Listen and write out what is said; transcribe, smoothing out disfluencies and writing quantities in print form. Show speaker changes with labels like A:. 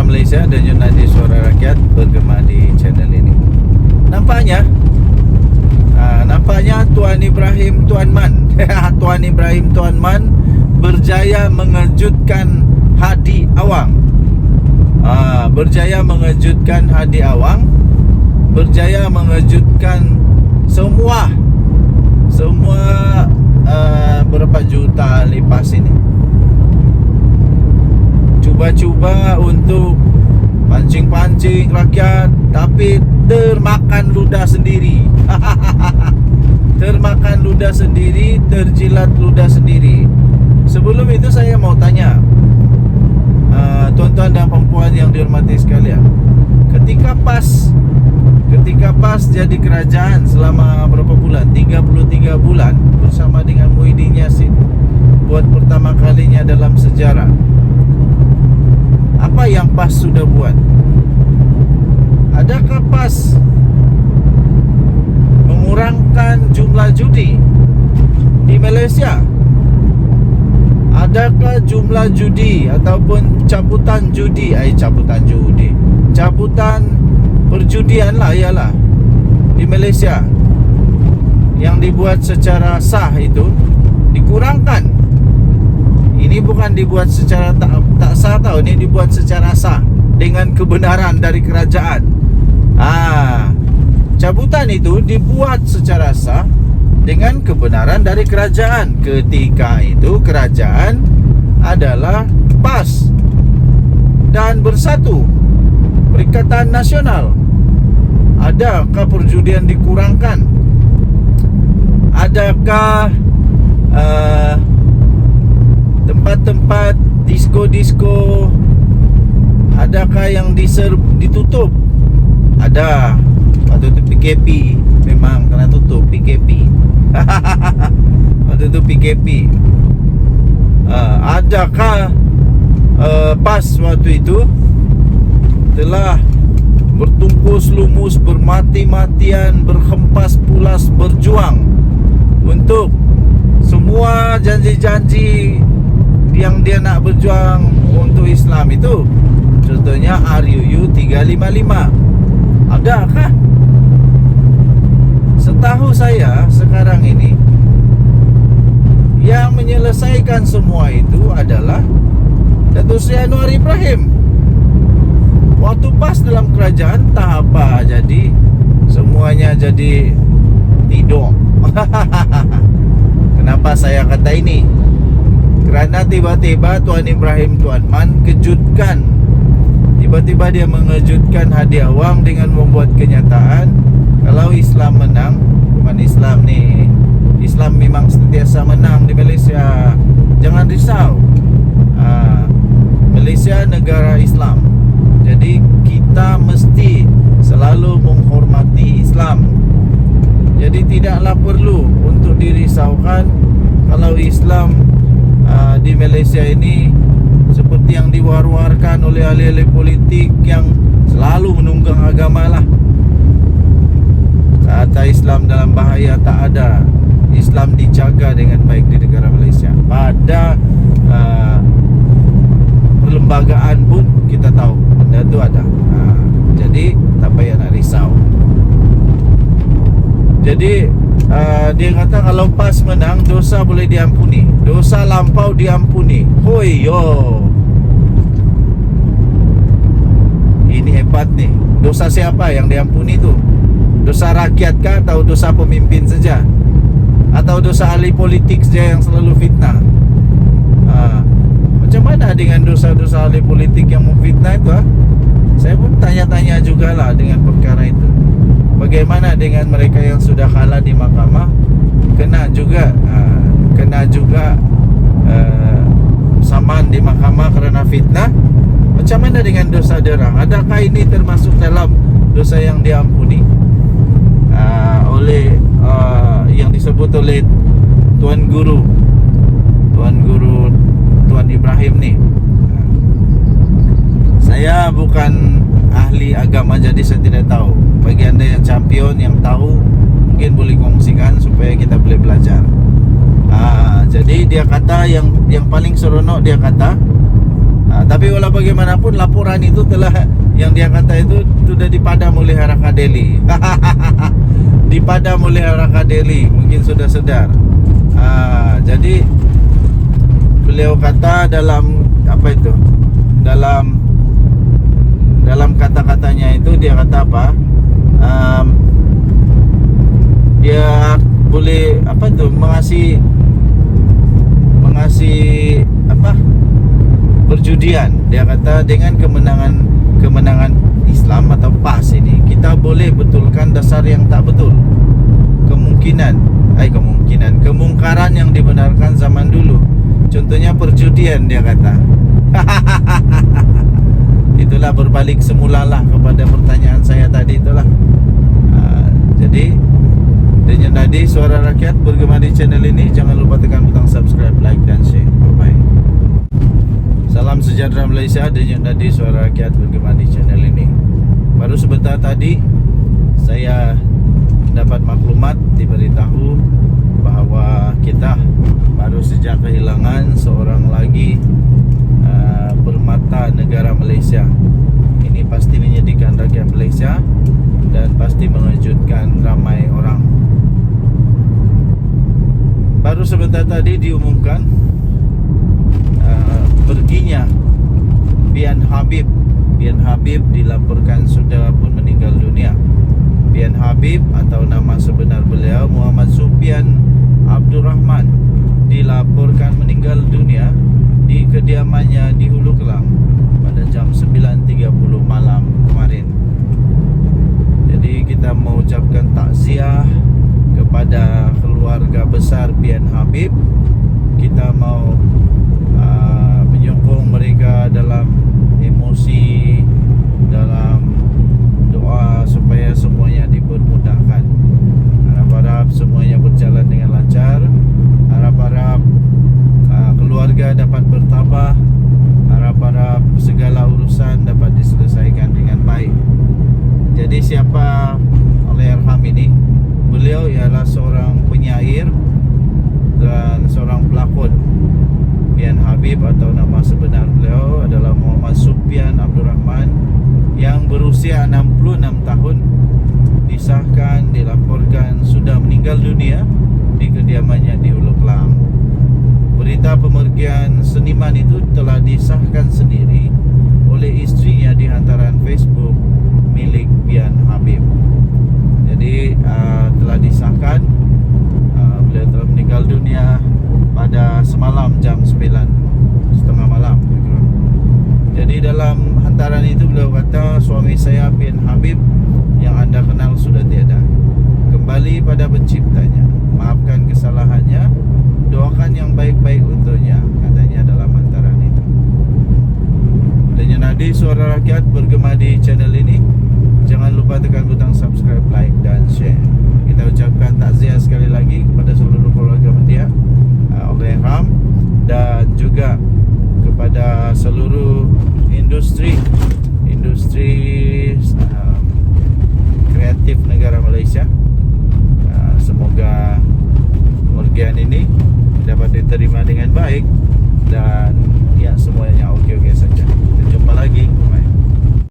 A: Malaysia dan jurnalis Suara Rakyat bergema di channel ini. Nampaknya Tuan Ibrahim Tuan Man Tuan Ibrahim Tuan Man berjaya mengejutkan Hadi Awang. Berjaya mengejutkan Hadi Awang, berjaya mengejutkan semua berapa juta lepas ini. Cuba-cuba untuk pancing-pancing rakyat, tapi termakan ludah sendiri. Termakan ludah sendiri, terjilat ludah sendiri. Sebelum itu saya mau tanya, tuan-tuan dan perempuan yang dihormati sekalian, ketika PAS jadi kerajaan selama berapa bulan? 33 bulan bersama dengan Muhyiddin Yassin, buat pertama kalinya dalam sejarah. Apa yang PAS sudah buat? Adakah PAS mengurangkan jumlah judi di Malaysia? Adakah jumlah judi ataupun cabutan perjudian lah ialah di Malaysia yang dibuat secara sah itu dikurangkan? Ini bukan dibuat secara tak sah tau, ini dibuat secara sah dengan kebenaran dari kerajaan. Cabutan itu dibuat secara sah dengan kebenaran dari kerajaan. Ketika itu kerajaan adalah PAS dan Bersatu Perikatan Nasional. Adakah perjudian dikurangkan? Adakah tempat-tempat disko-disko, adakah yang ditutup? Ada. Waktu itu PKP, memang kena tutup PKP. Waktu itu PKP. Adakah PAS waktu itu telah bertungkus lumus, bermati-matian, berhempas pulas berjuang untuk semua janji-janji yang dia nak berjuang untuk Islam itu? Contohnya RUU 355. Adakah? Setahu saya sekarang ini yang menyelesaikan semua itu adalah Datuk Seri Anwar Ibrahim. Waktu PAS dalam kerajaan, tak apa jadi, semuanya jadi tidur. Kenapa saya kata ini? Kerana tiba-tiba Tuan Ibrahim Tuan Man kejutkan. Tiba-tiba dia mengejutkan Hadi Awang dengan membuat kenyataan kalau Islam menang. Bukan Islam ni, Islam memang sentiasa menang di Malaysia. Jangan risau. Malaysia negara Islam, jadi kita mesti selalu menghormati Islam. Jadi tidaklah perlu untuk dirisaukan kalau Islam di Malaysia ini seperti yang diwar-warkan oleh ahli-ahli politik yang selalu menunggang agama lah. Kata Islam dalam bahaya, tak ada. Islam dijaga dengan baik di negara Malaysia. Pada perlembagaan pun kita tahu benda tu ada. Jadi tak payah nak risau. Jadi dia kata kalau PAS menang, dosa boleh diampuni, dosa lampau diampuni. Hoi yo, ini hebat nih. Dosa siapa yang diampuni tu? Dosa rakyat kah, atau dosa pemimpin saja, atau dosa ahli politik saja yang selalu fitnah? Macam mana dengan dosa-dosa ahli politik yang memfitnah itu? Saya pun tanya-tanya jugalah dengan perkara itu. Bagaimana dengan mereka yang sudah kalah di mahkamah, kena juga saman di mahkamah kerana fitnah? Macam mana dengan dosa derang? Adakah ini termasuk dalam dosa yang diampuni oleh yang disebut oleh Tuan Guru Tuan Ibrahim ni? Saya bukan ahli agama, jadi saya tidak tahu. Bagi anda yang champion, yang tahu, mungkin boleh kongsikan supaya kita boleh belajar. Jadi dia kata yang paling seronok, dia kata Tapi walau bagaimanapun laporan itu telah, yang dia kata itu sudah dipadam oleh Haraka Delhi. Dipadam oleh Haraka Delhi, mungkin sudah sedar. Jadi beliau kata dalam apa itu? Dalam kata-katanya itu dia kata apa? Dia boleh apa itu mengasih apa? Perjudian. Dia kata dengan kemenangan Islam atau PAS ini, kita boleh betulkan dasar yang tak betul. Kemungkaran yang dibenarkan zaman dulu. Contohnya perjudian, dia kata. Itulah berbalik semulalah kepada pertanyaan saya tadi itulah. Jadi Denyut Nadi Suara Rakyat bergema di channel ini. Jangan lupa tekan butang subscribe, like dan share. Bye bye. Salam sejahtera Malaysia. Denyut Nadi Suara Rakyat bergema di channel ini. Baru sebentar tadi saya dapat maklumat, diberitahu bahawa kita baru saja kehilangan seorang lagi permata negara Malaysia. Ini pasti menyedihkan rakyat Malaysia dan pasti mengejutkan ramai orang. Baru sebentar tadi diumumkan perginya Pian Habib. Pian Habib dilaporkan sudah pun meninggal dunia. Pian Habib atau nama sebenar beliau Muhammad Supian Abdul Rahman dilaporkan meninggal dunia di kediamannya di Hulu Kelang pada jam 9.30 malam kemarin. Jadi kita mengucapkan takziah kepada keluarga besar Pian Habib. Kita mau menyokong mereka dalam emosi, dalam doa supaya semuanya dipermudahkan. Harap-harap semuanya berjalan dengan lancar. Harap-harap keluarga dapat bertabah. Harap-harap segala urusan dapat diselesaikan dengan baik. Jadi siapa Allahyarham ini? Beliau ialah seorang penyair dan seorang pelakon. Pian Habib atau nama sebenar beliau adalah Muhammad Supian Abdul Rahman yang berusia 66 tahun. Disahkan, dilaporkan sudah meninggal dunia di kediamannya di Hulu Kelang. Berita pemergian seniman itu telah disahkan sendiri oleh istrinya di hantaran Facebook milik Pian Habib. Jadi telah disahkan beliau telah meninggal dunia pada semalam jam 9:30 malam. Jadi dalam hantaran itu beliau kata, suami saya Pian Habib yang anda kenal sudah tiada. Kembali pada penciptanya, maafkan kesalahannya, doakan yang baik-baik untuknya, katanya dalam hantaran itu. Denyut Nadi Suara Rakyat bergema di channel ini. Jangan lupa tekan butang subscribe, like dan share. Kita ucapkan takziah sekali lagi kepada seluruh keluarga mendiang Allahyarham dan juga kepada seluruh industri kreatif negara Malaysia. Semoga kemergian ini dapat diterima dengan baik dan ya semuanya okey-okey saja. Kita jumpa lagi. Bye.